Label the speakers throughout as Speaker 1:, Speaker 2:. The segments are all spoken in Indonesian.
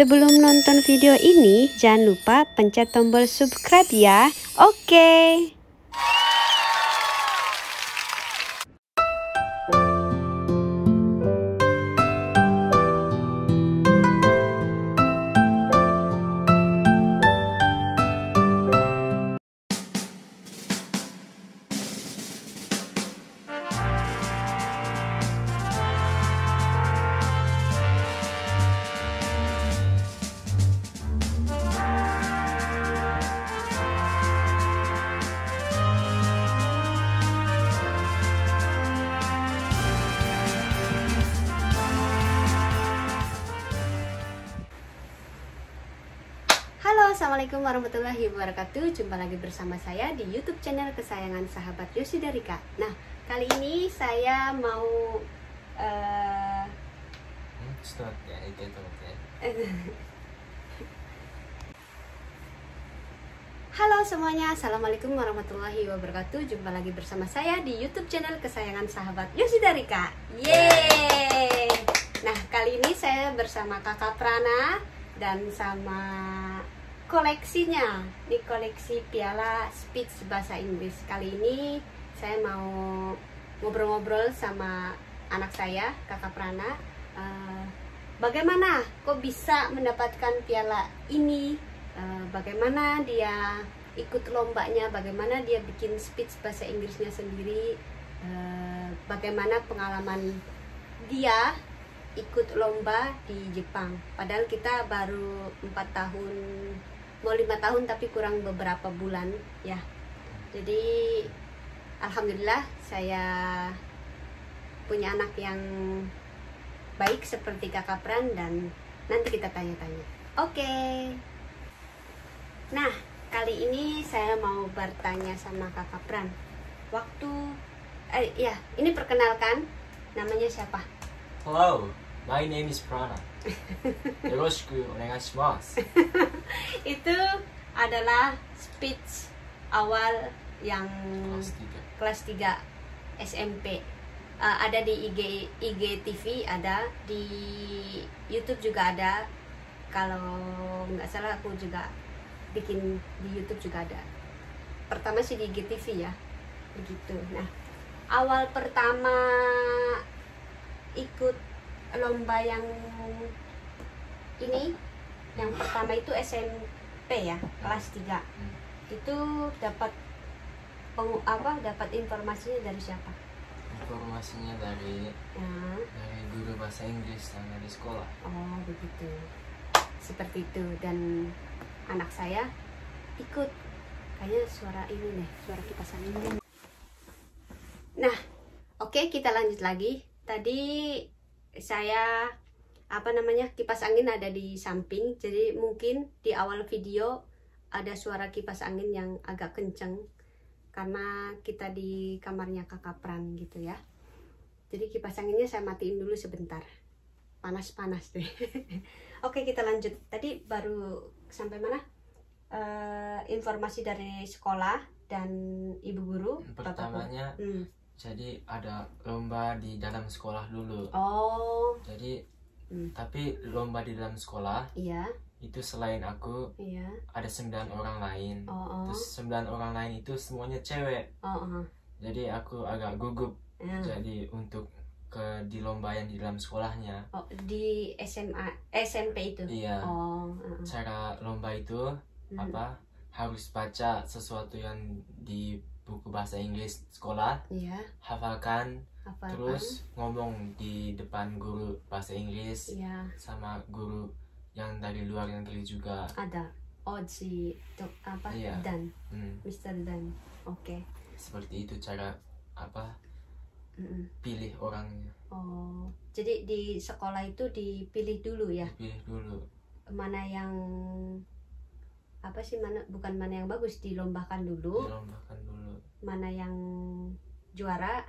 Speaker 1: Sebelum nonton video ini, jangan lupa pencet tombol subscribe ya. Oke. Assalamualaikum warahmatullahi wabarakatuh. Jumpa lagi bersama saya di YouTube channel kesayangan sahabat Yoshida Rika. Nah, kali ini saya mau Halo semuanya, Assalamualaikum warahmatullahi wabarakatuh. Jumpa lagi bersama saya di YouTube channel kesayangan sahabat Yoshida Rika. Yeay! Nah, kali ini saya bersama Kakak Prana dan sama koleksinya, di koleksi piala speech bahasa Inggris. Kali ini saya mau ngobrol-ngobrol sama anak saya, Kakak Prana. Bagaimana kok bisa mendapatkan piala ini? Bagaimana dia ikut lombanya? Bagaimana dia bikin speech bahasa Inggrisnya sendiri? Bagaimana pengalaman dia ikut lomba di Jepang? Padahal kita baru 4 tahun, mau 5 tahun tapi kurang beberapa bulan ya. Jadi alhamdulillah saya punya anak yang baik seperti Kakak Pran, dan nanti kita tanya-tanya. Oke. Nah, kali ini saya mau bertanya sama Kakak Pran. Ini perkenalkan, namanya siapa?
Speaker 2: Hello, my name is Prana. Yoroshiku onegaishimasu.
Speaker 1: Itu adalah speech awal yang kelas 3 SMP. Ada di IGTV, ada di YouTube juga ada. Kalau nggak salah aku juga bikin di YouTube juga ada. Pertama sih di IGTV ya, begitu. Nah, awal pertama ikut lomba yang ini, yang pertama itu SMP ya, kelas 3. Itu dapat dapat informasinya dari siapa?
Speaker 2: Informasinya dari guru bahasa Inggris yang dari sekolah.
Speaker 1: Oh begitu, seperti itu. Dan anak saya ikut, kayaknya suara ini nih, suara kipas angin. Nah, oke, kita lanjut lagi. Tadi saya kipas angin ada di samping, jadi mungkin di awal video ada suara kipas angin yang agak kenceng karena kita di kamarnya Kakak Pran gitu ya. Jadi kipas anginnya saya matiin dulu sebentar, panas-panas deh. Oke, kita lanjut. Tadi baru sampai mana? Informasi dari sekolah dan ibu guru.
Speaker 2: Pertamanya jadi ada lomba di dalam sekolah dulu.
Speaker 1: Oh.
Speaker 2: Jadi tapi lomba di dalam sekolah. Iya. Itu selain aku, iya, ada 9 orang lain. Terus 9 orang lain itu semuanya cewek. Jadi aku agak gugup. Jadi untuk di lomba yang di dalam sekolahnya. Oh, di SMP itu. Iya. Cara lomba itu harus baca sesuatu yang di buku bahasa Inggris sekolah, iya, hafalkan, terus ngomong di depan guru bahasa Inggris, iya, sama guru yang dari luar negeri juga ada. Oh, iya. Dan Mr. Dan. Oke. Seperti itu cara pilih orangnya. Oh, jadi di sekolah itu dipilih dulu ya? Dipilih dulu. Mana yang bukan mana yang bagus, dilombakan dulu. Dilombakan dulu. Mana yang juara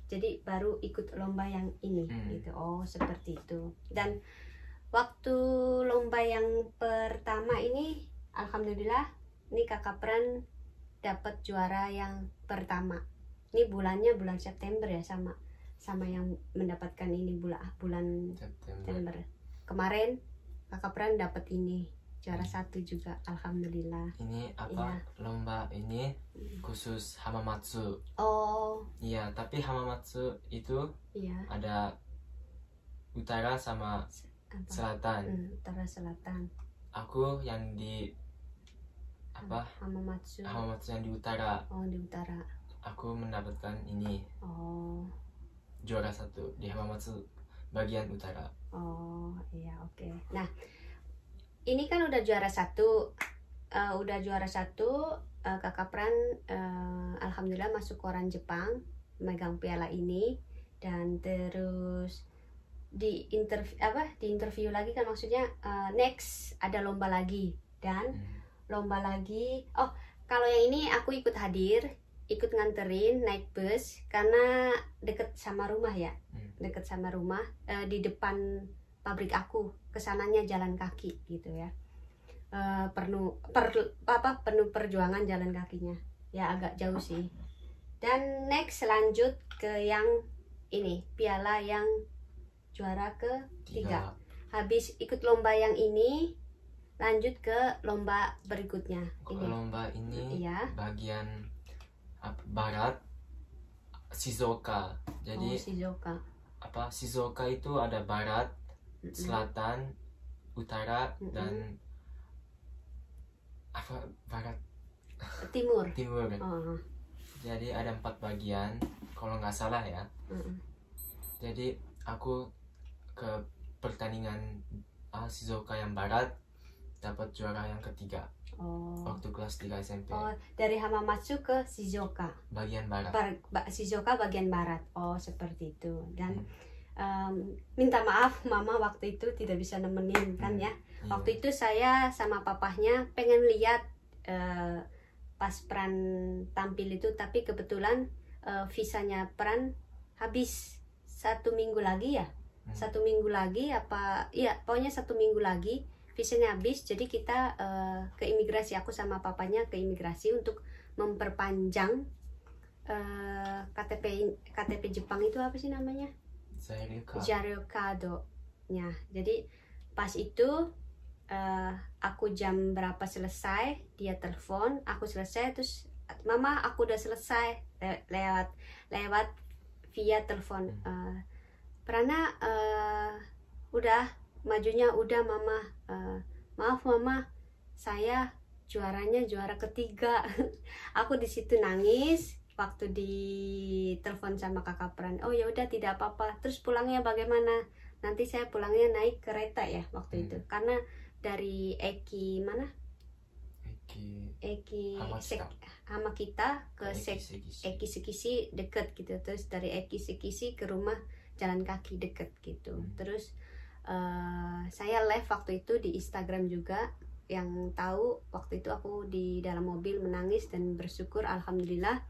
Speaker 2: jadi baru ikut lomba yang ini gitu. Oh, seperti itu. Dan waktu lomba yang pertama ini alhamdulillah ini Kakak Pran dapat juara yang pertama. Ini bulannya bulan September ya, sama yang mendapatkan ini bulan September. Kemarin
Speaker 1: Kakak Pran dapat ini juara 1 juga, alhamdulillah.
Speaker 2: Ini apa? Lomba ini khusus Hamamatsu.
Speaker 1: Oh.
Speaker 2: Iya, tapi Hamamatsu itu ada utara sama selatan.
Speaker 1: Utara selatan.
Speaker 2: Aku yang di apa?
Speaker 1: Hamamatsu
Speaker 2: yang di utara.
Speaker 1: Oh, di utara.
Speaker 2: Aku mendapatkan ini.
Speaker 1: Oh.
Speaker 2: Juara 1 di Hamamatsu bagian utara.
Speaker 1: Oh, iya, oke. Nah, ini kan udah juara 1. Kakak Pran alhamdulillah masuk koran Jepang, megang piala ini, dan terus di interview lagi kan, maksudnya next ada lomba lagi, dan lomba lagi. Oh, kalau yang ini aku ikut hadir, ikut nganterin naik bus karena deket sama rumah ya, deket sama rumah, di depan pabrik aku, kesananya jalan kaki gitu ya. Penuh perjuangan jalan kakinya ya, agak jauh sih. Dan next lanjut ke yang ini, piala yang juara ke-3. Habis ikut lomba yang ini, lanjut ke lomba berikutnya.
Speaker 2: Lomba ini bagian barat Shizuoka. Jadi
Speaker 1: Shizuoka.
Speaker 2: Shizuoka itu ada barat, selatan, utara, dan barat,
Speaker 1: timur.
Speaker 2: Jadi ada 4 bagian kalau nggak salah ya. Jadi aku ke pertandingan Shizuoka yang barat, dapat juara yang ke-3 waktu kelas 3 SMP.
Speaker 1: Dari Hamamatsu ke Shizuoka
Speaker 2: bagian barat.
Speaker 1: Shizuoka bagian barat. Seperti itu. Dan minta maaf mama waktu itu tidak bisa nemenin kan ya. Waktu itu saya sama papahnya pengen lihat pas Pran tampil itu, tapi kebetulan visanya Pran habis 1 minggu lagi ya. 1 minggu lagi pokoknya 1 minggu lagi visanya habis. Jadi kita ke imigrasi, aku sama papanya ke imigrasi untuk memperpanjang KTP Jepang itu apa sih namanya? Jaryokado-nya. Jadi pas itu aku jam berapa selesai, dia telepon, aku selesai, terus mama aku udah selesai, lewat via telepon. Prana udah majunya udah mama, maaf mama, saya juaranya juara ke-3. Aku di situ nangis waktu di telepon sama kakak Pran. Oh ya udah, tidak apa-apa. Terus pulangnya bagaimana? Nanti saya pulangnya naik kereta ya waktu itu, karena dari Eki Hamakita ke Eki Sekisi deket gitu. Terus dari Eki Sekisi ke rumah jalan kaki deket gitu. Terus saya live waktu itu di Instagram juga. Yang tahu waktu itu aku di dalam mobil menangis dan bersyukur, alhamdulillah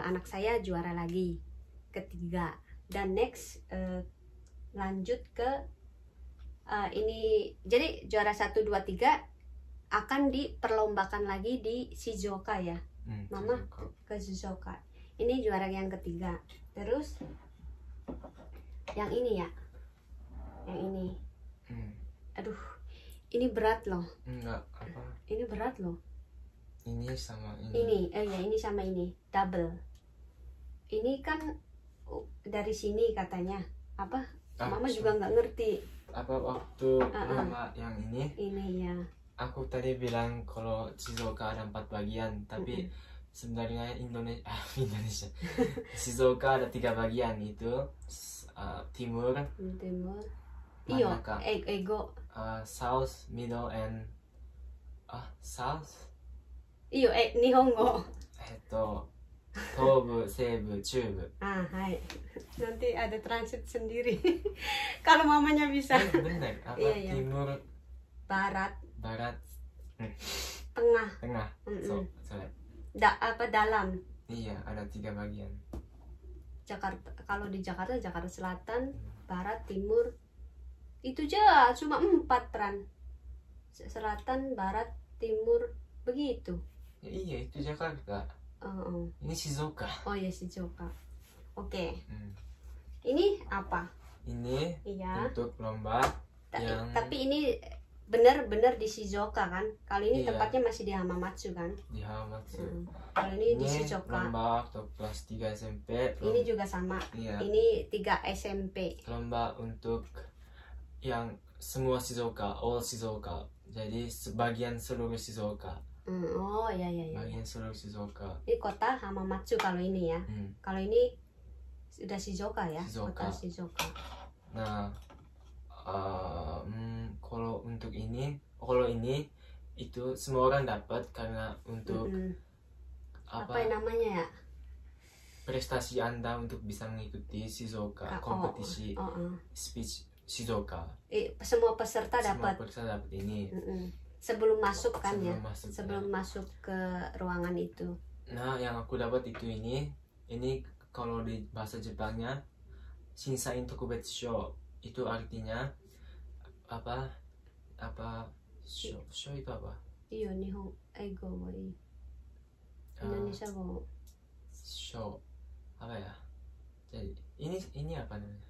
Speaker 1: anak saya juara lagi ke-3. Dan next lanjut ke ini, jadi juara 1, 2, 3 akan diperlombakan lagi di Shizuoka ya. Mama ke Shizuoka. Ini juara yang ke-3. Terus yang ini ya, yang ini. Aduh, ini berat loh.
Speaker 2: Enggak, apa?
Speaker 1: Ini berat loh.
Speaker 2: Ini sama ini.
Speaker 1: Ini sama ini, double. Ini kan dari sini katanya. Apa? Mama juga nggak ngerti.
Speaker 2: Apa waktu lomba yang ini?
Speaker 1: Ini ya.
Speaker 2: Aku tadi bilang kalau Shizuoka ada 4 bagian, tapi sebenarnya Indonesia. Shizuoka ada 3 bagian, itu timur.
Speaker 1: Iyo, ego.
Speaker 2: South, middle, and south.
Speaker 1: Iyo, Nihongo.
Speaker 2: Tobu, Seibu, Chubu.
Speaker 1: Hai. Nanti ada transit sendiri. Kalau mamanya bisa.
Speaker 2: Benar. Iya. Timur,
Speaker 1: barat,
Speaker 2: tengah.
Speaker 1: Dalam.
Speaker 2: Iya, ada 3 bagian.
Speaker 1: Jakarta, kalau di Jakarta Selatan, barat, timur. Itu aja cuma 4 Pran. Selatan, barat, timur, begitu.
Speaker 2: Ya, iya, itu Jakarta. Ini Shizuoka.
Speaker 1: Oh ya, Shizuoka. Oke. Ini apa?
Speaker 2: Ini untuk lomba
Speaker 1: Tapi ini benar-benar di Shizuoka kan? Kalau ini tempatnya masih di Hamamatsu kan?
Speaker 2: Di Hamamatsu.
Speaker 1: Kalau ini di Shizuoka.
Speaker 2: Lomba waktu kelas 3 SMP.
Speaker 1: Ini juga sama. Ini 3 SMP.
Speaker 2: Lomba untuk yang semua Shizuoka, all Shizuoka. Jadi sebagian seluruh Shizuoka.
Speaker 1: Oh iya.
Speaker 2: Bagian seluruh Shizuoka.
Speaker 1: Ini kota Hamamatsu kalau ini ya. Kalau ini sudah Shizuoka ya. Kota Shizuoka.
Speaker 2: Nah, kalau untuk ini itu semua orang dapat karena untuk
Speaker 1: apa namanya ya,
Speaker 2: prestasi Anda untuk bisa mengikuti Shizuoka kompetisi speech Shizuoka.
Speaker 1: Semua peserta dapat
Speaker 2: ini
Speaker 1: sebelum masuk kan ya, sebelum masuk ke ruangan itu.
Speaker 2: Nah, yang aku dapat itu ini kalau di bahasa Jepangnya Shinsain Tokubetsu Show. Itu artinya apa show itu apa?
Speaker 1: Iya, Nihon Eigo mo Indonesia mo
Speaker 2: show apa ya? Jadi ini apa namanya?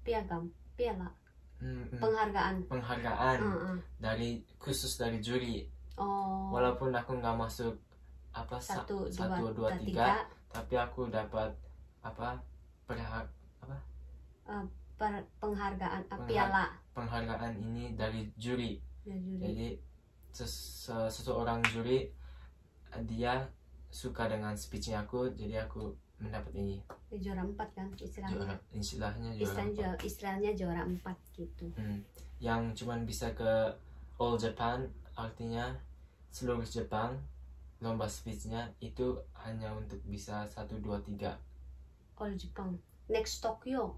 Speaker 1: Piagam penghargaan
Speaker 2: dari khusus dari juri. Walaupun aku nggak masuk 1, 2, 3, tapi aku dapat
Speaker 1: penghargaan
Speaker 2: penghargaan ini dari juri. Jadi seseorang juri dia suka dengan speechnya aku, jadi aku mendapat ini.
Speaker 1: Juara 4 kan
Speaker 2: istilahnya
Speaker 1: juara 4 gitu.
Speaker 2: Yang cuman bisa ke all Japan, artinya seluruh Jepang. Lomba speechnya itu hanya untuk bisa 1, 2, 3
Speaker 1: all Jepang. Next Tokyo.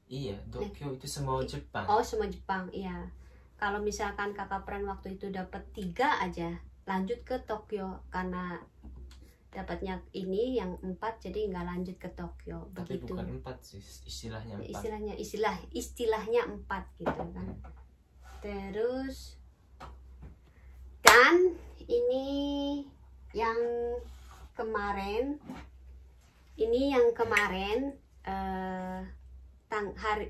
Speaker 2: Iya, Tokyo itu semua Jepang.
Speaker 1: Semua Jepang, iya. Kalau misalkan Kakak Pran waktu itu dapat 3 aja, lanjut ke Tokyo karena dapatnya ini yang 4, jadi nggak lanjut ke Tokyo.
Speaker 2: Tapi
Speaker 1: begitu.
Speaker 2: Bukan 4 sih, istilahnya 4.
Speaker 1: Istilahnya 4 gitu kan. Terus dan ini yang kemarin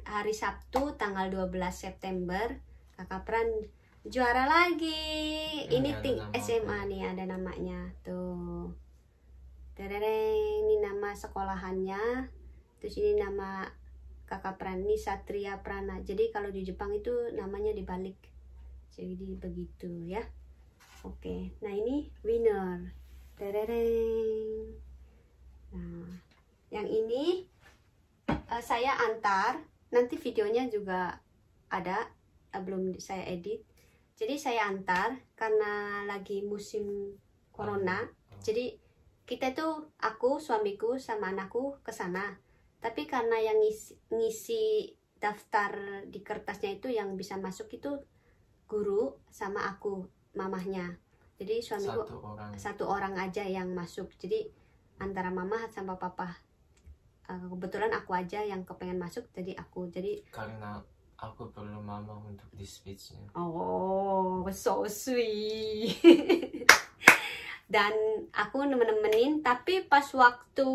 Speaker 1: hari Sabtu tanggal 12 September Kakak Pran juara lagi. Ini SMA nih, ada namanya tuh. Tereng, ini nama sekolahannya. Terus ini nama Kakak Pran, ini Satria Prana. Jadi kalau di Jepang itu namanya dibalik. Jadi begitu ya. Oke, nah ini winner. Tereng. Nah, yang ini saya antar, nanti videonya juga ada, belum saya edit. Jadi saya antar karena lagi musim corona. Jadi kita tuh, aku, suamiku sama anakku ke sana. Tapi karena yang ngisi daftar di kertasnya itu yang bisa masuk itu guru sama aku, mamahnya. Jadi suamiku satu orang aja yang masuk. Jadi antara mama sama papa. Kebetulan aku aja yang kepengen masuk, jadi aku. Jadi
Speaker 2: karena aku perlu mama untuk di speechnya.
Speaker 1: Oh, so sweet. Dan aku nemenin, tapi pas waktu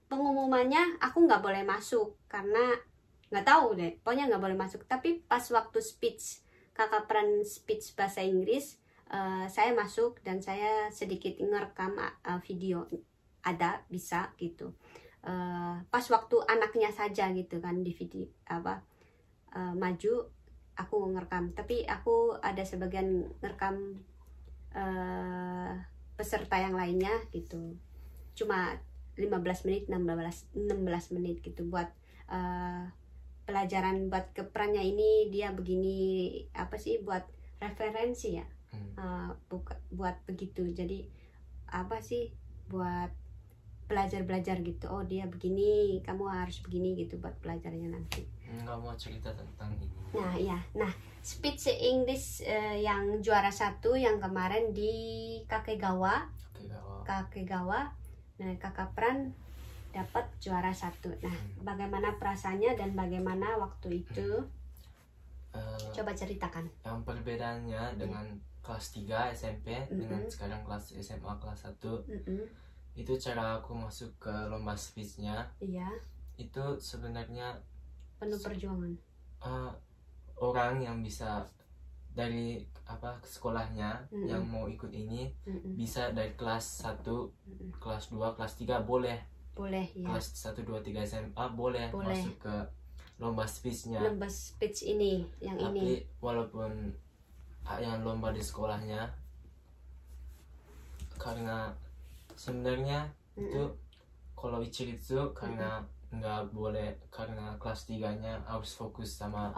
Speaker 1: pengumumannya aku nggak boleh masuk karena nggak tahu deh, pokoknya nggak boleh masuk. Tapi pas waktu speech, Kakak Pran speech bahasa Inggris, saya masuk dan saya sedikit ngerekam video, ada bisa gitu. Pas waktu anaknya saja gitu kan di video maju aku ngerekam, tapi aku ada sebagian ngerekam peserta yang lainnya gitu, cuma 15 menit 16 menit gitu buat pelajaran buat keperannya ini. Dia begini apa sih, buat referensi ya, buat begitu. Jadi apa sih, buat belajar gitu. Oh dia begini, kamu harus begini gitu buat pelajarannya nanti.
Speaker 2: Nggak mau cerita tentang ini.
Speaker 1: Nah iya, nah speech English yang juara 1 yang kemarin di Kakegawa. Nah Kakak Pran dapat juara 1. Nah bagaimana perasaannya dan bagaimana waktu itu? Coba ceritakan.
Speaker 2: Yang perbedaannya dengan kelas 3 SMP dengan sekarang kelas SMA kelas 1. Itu cara aku masuk ke lomba speechnya.
Speaker 1: Iya.
Speaker 2: Itu sebenarnya
Speaker 1: penuh perjuangan.
Speaker 2: orang yang bisa dari sekolahnya yang mau ikut ini bisa dari kelas 1, kelas 2, kelas 3 boleh ya. Kelas 1, 2, 3 SMA boleh masuk ke lomba speech-nya.
Speaker 1: Lomba speech ini yang
Speaker 2: tapi
Speaker 1: ini.
Speaker 2: Walaupun yang lomba di sekolahnya, karena sebenarnya itu kalau Ichiritsu karena nggak boleh, karena kelas 3-nya harus fokus sama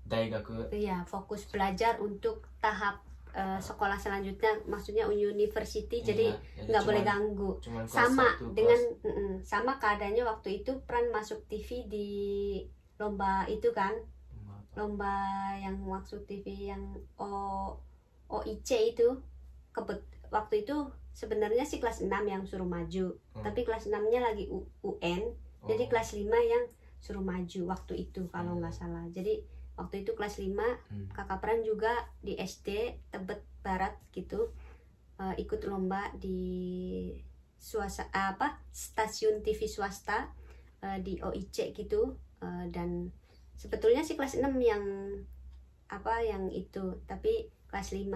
Speaker 2: daigaku.
Speaker 1: Iya, fokus belajar untuk tahap sekolah selanjutnya, maksudnya university. Jadi nggak boleh ganggu. Sama dengan sama keadaannya waktu itu Pran masuk TV di lomba itu kan, lomba yang masuk TV yang OIC itu. Waktu itu sebenarnya sih kelas 6 yang suruh maju, tapi kelas 6-nya lagi UN, jadi kelas 5 yang suruh maju waktu itu kalau nggak salah. Jadi waktu itu kelas 5 kakak Pran juga di SD Tebet Barat gitu, ikut lomba di stasiun TV swasta di OIC gitu, dan sebetulnya sih kelas 6 yang itu, tapi kelas 5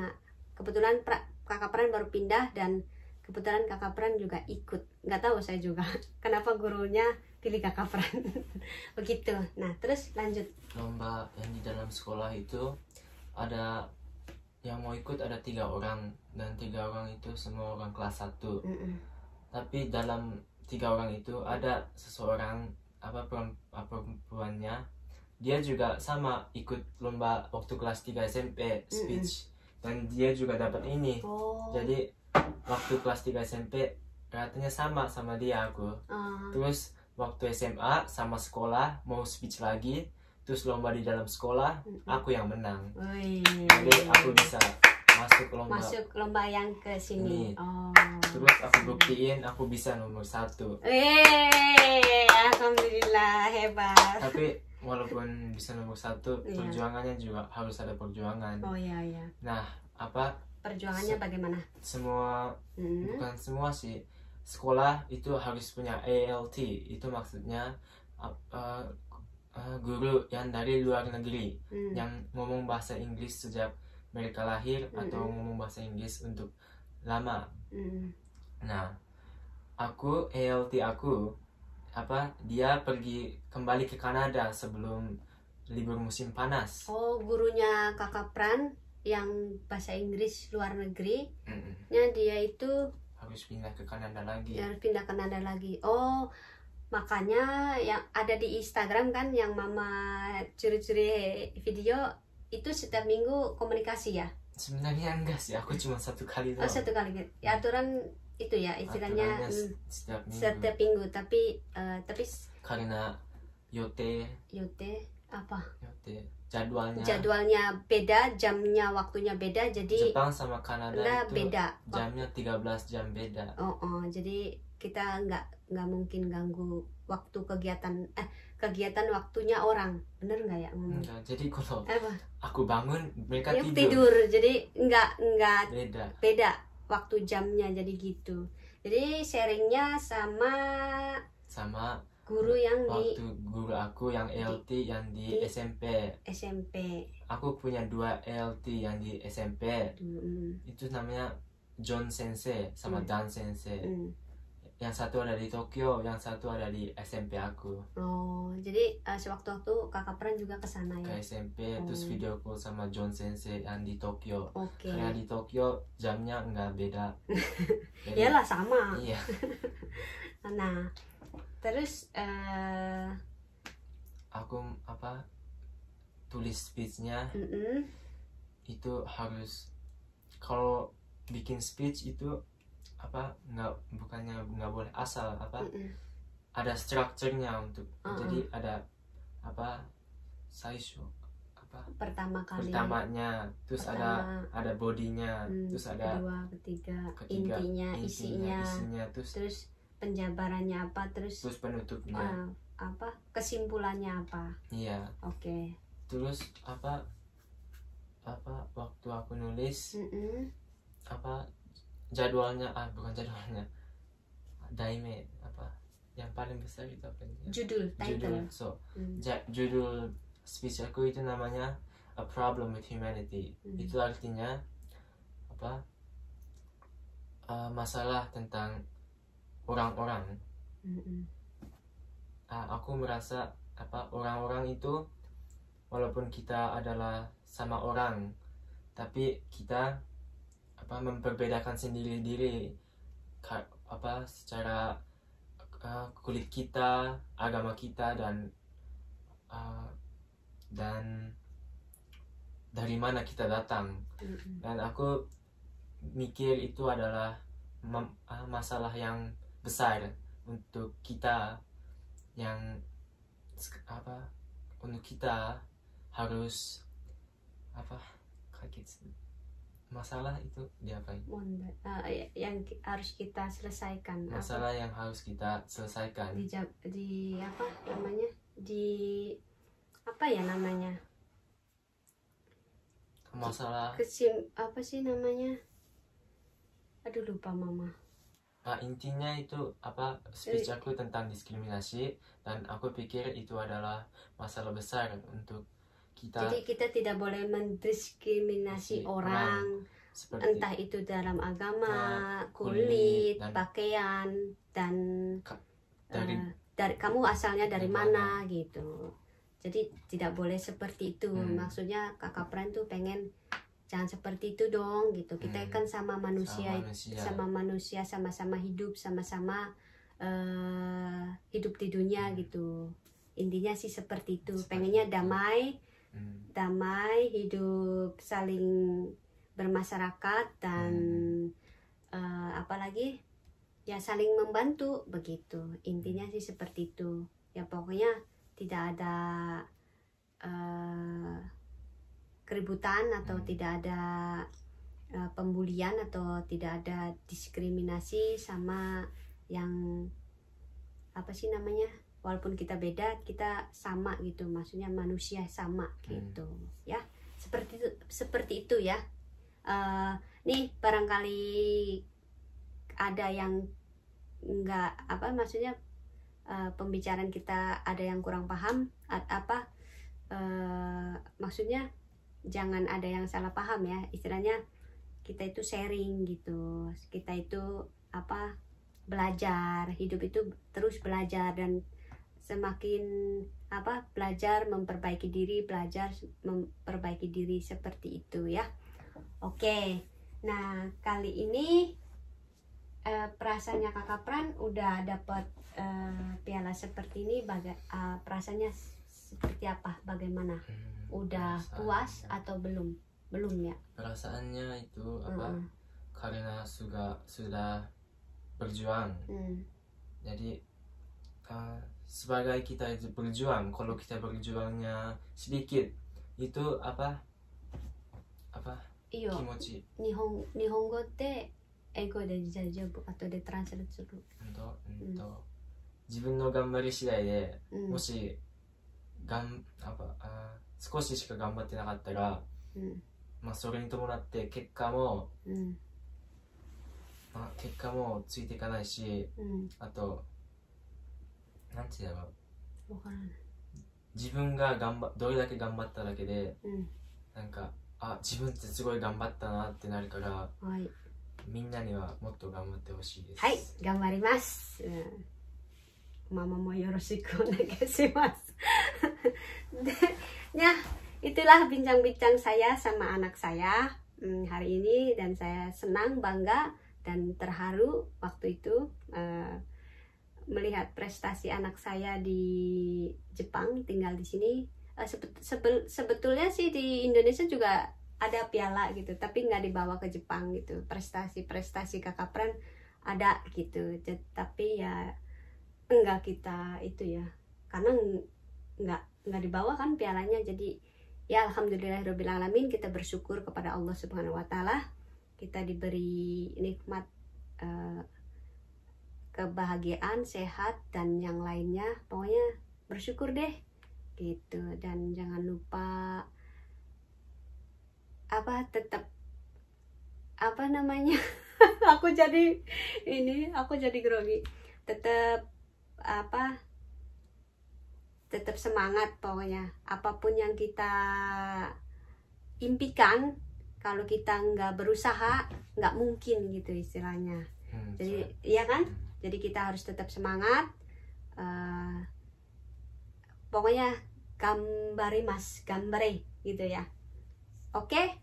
Speaker 1: kebetulan kakak Pran baru pindah dan kebetulan kakak Pran juga ikut. Nggak tahu saya juga kenapa gurunya pilih kakak Pran. Begitu. Nah terus lanjut.
Speaker 2: Lomba yang di dalam sekolah itu ada yang mau ikut, ada 3 orang, dan 3 orang itu semua orang kelas 1. Tapi dalam 3 orang itu ada seseorang perempuannya, dia juga sama ikut lomba waktu kelas 3 SMP speech. Dan dia juga dapat ini. Jadi waktu kelas 3 SMP katanya sama dia aku. Terus waktu SMA sama sekolah mau speech lagi, terus lomba di dalam sekolah aku yang menang. Jadi aku bisa masuk
Speaker 1: lomba yang ke sini.
Speaker 2: Terus aku buktiin aku bisa nomor 1.
Speaker 1: Alhamdulillah, hebat.
Speaker 2: Tapi walaupun bisa nomor 1, perjuangannya juga harus ada perjuangan.
Speaker 1: Iya.
Speaker 2: Nah,
Speaker 1: perjuangannya bagaimana?
Speaker 2: Semua bukan semua sih. Sekolah itu harus punya ALT. Itu maksudnya guru yang dari luar negeri yang ngomong bahasa Inggris sejak mereka lahir atau ngomong bahasa Inggris untuk lama. Nah, ALT aku dia kembali ke Kanada sebelum libur musim panas.
Speaker 1: Gurunya kakak Pran yang bahasa Inggris luar negeri, dia itu
Speaker 2: harus pindah ke Kanada lagi.
Speaker 1: Makanya yang ada di Instagram kan, yang mama curi-curi video itu setiap minggu komunikasi ya?
Speaker 2: Sebenarnya enggak sih, aku cuma 1 kali doang.
Speaker 1: 1 kali ya, aturan itu ya istilahnya setiap minggu. Tapi
Speaker 2: karena yote jadwalnya
Speaker 1: beda, jamnya waktunya beda, jadi
Speaker 2: Jepang sama Kanada itu
Speaker 1: beda,
Speaker 2: jamnya 13 jam beda.
Speaker 1: Jadi kita nggak mungkin ganggu waktu kegiatan waktunya orang, bener nggak ya?
Speaker 2: Enggak, jadi kalau aku bangun mereka
Speaker 1: tidur, jadi nggak beda waktu jamnya, jadi gitu. Jadi sharingnya sama guru yang
Speaker 2: guru aku yang ALT yang di SMP. Aku punya 2 ALT yang di SMP. Itu namanya John Sensei sama Dan Sensei. Yang satu ada di Tokyo, yang satu ada di SMP aku.
Speaker 1: Jadi sewaktu-waktu kakak Pran juga ke sana ya?
Speaker 2: Ke SMP, terus video call sama John Sensei yang di Tokyo. Karena di Tokyo jamnya nggak beda.
Speaker 1: Iyalah, sama.
Speaker 2: Iya.
Speaker 1: Nah, terus
Speaker 2: aku tulis speech-nya itu harus, kalau bikin speech itu nggak boleh asal, ada strukturnya untuk jadi ada saisho pertamanya, terus ada bodinya, terus ada
Speaker 1: kedua, ketiga, intinya, terus penjabarannya terus
Speaker 2: penutupnya
Speaker 1: kesimpulannya apa.
Speaker 2: Iya.
Speaker 1: Oke.
Speaker 2: Terus waktu aku nulis jadwalnya bukan jadwalnya, yang paling besar itu apa?
Speaker 1: Judul, title.
Speaker 2: Judul speech aku itu namanya A Problem with Humanity. Itu artinya apa? Masalah tentang orang-orang. Aku merasa apa, orang-orang itu walaupun kita adalah sama orang, tapi kita apa, memperbedakan sendiri-diri apa, secara kulit kita, agama kita, dan dari mana kita datang. Dan aku mikir itu adalah masalah yang besar untuk kita, yang apa, untuk kita harus apa, masalah itu diapain?
Speaker 1: Yang harus kita selesaikan.
Speaker 2: Masalah yang harus kita selesaikan.
Speaker 1: Di apa namanya? Di apa ya namanya?
Speaker 2: Masalah
Speaker 1: apa sih namanya? Aduh, lupa mama.
Speaker 2: Intinya itu apa, speech aku tentang diskriminasi, dan aku pikir itu adalah masalah besar untuk kita.
Speaker 1: Jadi kita tidak boleh mendiskriminasi orang, entah itu dalam agama, kulit, pakaian, dan dari kamu asalnya dari mana gitu. Jadi tidak boleh seperti itu. Maksudnya Kakak Pran tuh pengen jangan seperti itu dong gitu. Kita kan sama manusia, sama-sama hidup, sama-sama hidup di dunia gitu. Intinya sih seperti itu. Pengennya damai, hidup saling bermasyarakat, dan apalagi ya saling membantu begitu. Intinya sih seperti itu. Ya pokoknya tidak ada keributan, atau tidak ada pembulian, atau tidak ada diskriminasi sama yang apa sih namanya, walaupun kita beda kita sama gitu, maksudnya manusia sama gitu ya, seperti itu ya. Nih barangkali ada yang enggak apa, maksudnya pembicaraan kita ada yang kurang paham apa, maksudnya jangan ada yang salah paham ya, istilahnya kita itu sharing gitu, kita itu apa, belajar, hidup itu terus belajar, dan semakin apa, belajar memperbaiki diri, seperti itu ya. Oke, nah kali ini perasaannya Kakak Pran udah dapat piala seperti ini, perasaannya seperti apa, bagaimana? Udah puas atau belum ya?
Speaker 2: Perasaannya itu apa, karena sudah berjuang. Jadi sebagai kita itu berjuang, kalau kita berjuangnya sedikit itu apa kimochi.
Speaker 1: Nihongoって英語で大丈夫、後でトランスレートする。
Speaker 2: 自分の頑張り次第で、もし少ししか頑張ってなかったら、それに伴って結果もついていかないし、あとなんて言うんだろう、自分がどれだけ頑張っただけで、なんか自分ってすごい頑張ったなってなるから、みんなにはもっと頑張ってほしいです。
Speaker 1: はい、頑張ります。ママもよろしくお願いします。Ya, itulah bincang-bincang saya sama anak saya hari ini, dan saya senang, bangga, dan terharu waktu itu melihat prestasi anak saya di Jepang, tinggal di sini. Sebetulnya sih di Indonesia juga ada piala gitu, tapi nggak dibawa ke Jepang gitu. Prestasi Kakak Pran ada gitu, tapi ya enggak kita itu ya, karena nggak dibawa kan pialanya. Jadi ya alhamdulillahirabbil alamin, kita bersyukur kepada Allah Subhanahu wa taala, kita diberi nikmat kebahagiaan, sehat, dan yang lainnya. Pokoknya bersyukur deh gitu. Dan jangan lupa tetap apa namanya aku jadi grogi, tetap tetap semangat pokoknya. Apapun yang kita impikan, kalau kita nggak berusaha nggak mungkin gitu istilahnya. Jadi iya kan, jadi kita harus tetap semangat. Pokoknya gambare gitu ya. Oke,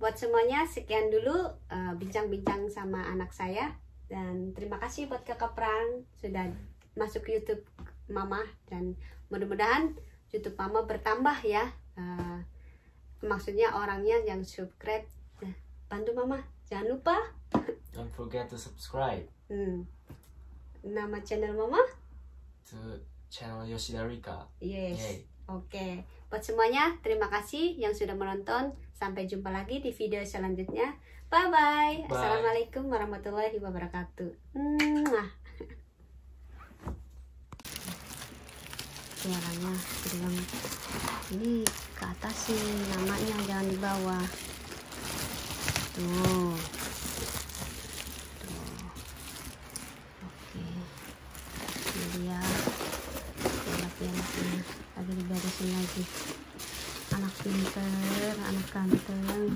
Speaker 1: buat semuanya sekian dulu bincang-bincang sama anak saya, dan terima kasih buat Kakak Pran sudah masuk ke YouTube Mama, dan mudah-mudahan YouTube Mama bertambah ya. Maksudnya orangnya yang subscribe, bantu Mama, jangan lupa.
Speaker 2: Don't forget to subscribe.
Speaker 1: Nama channel Mama?
Speaker 2: To channel Yoshida Rika.
Speaker 1: Yes. Oke. Buat semuanya, terima kasih yang sudah menonton. Sampai jumpa lagi di video selanjutnya. Bye-bye. Assalamualaikum warahmatullahi wabarakatuh. Suaranya bilang ini ke atas sih, namanya jangan di bawah. Tuh. Oke. Ini dia piala-pialanya lagi diberesin lagi. Anak pinter, anak ganteng.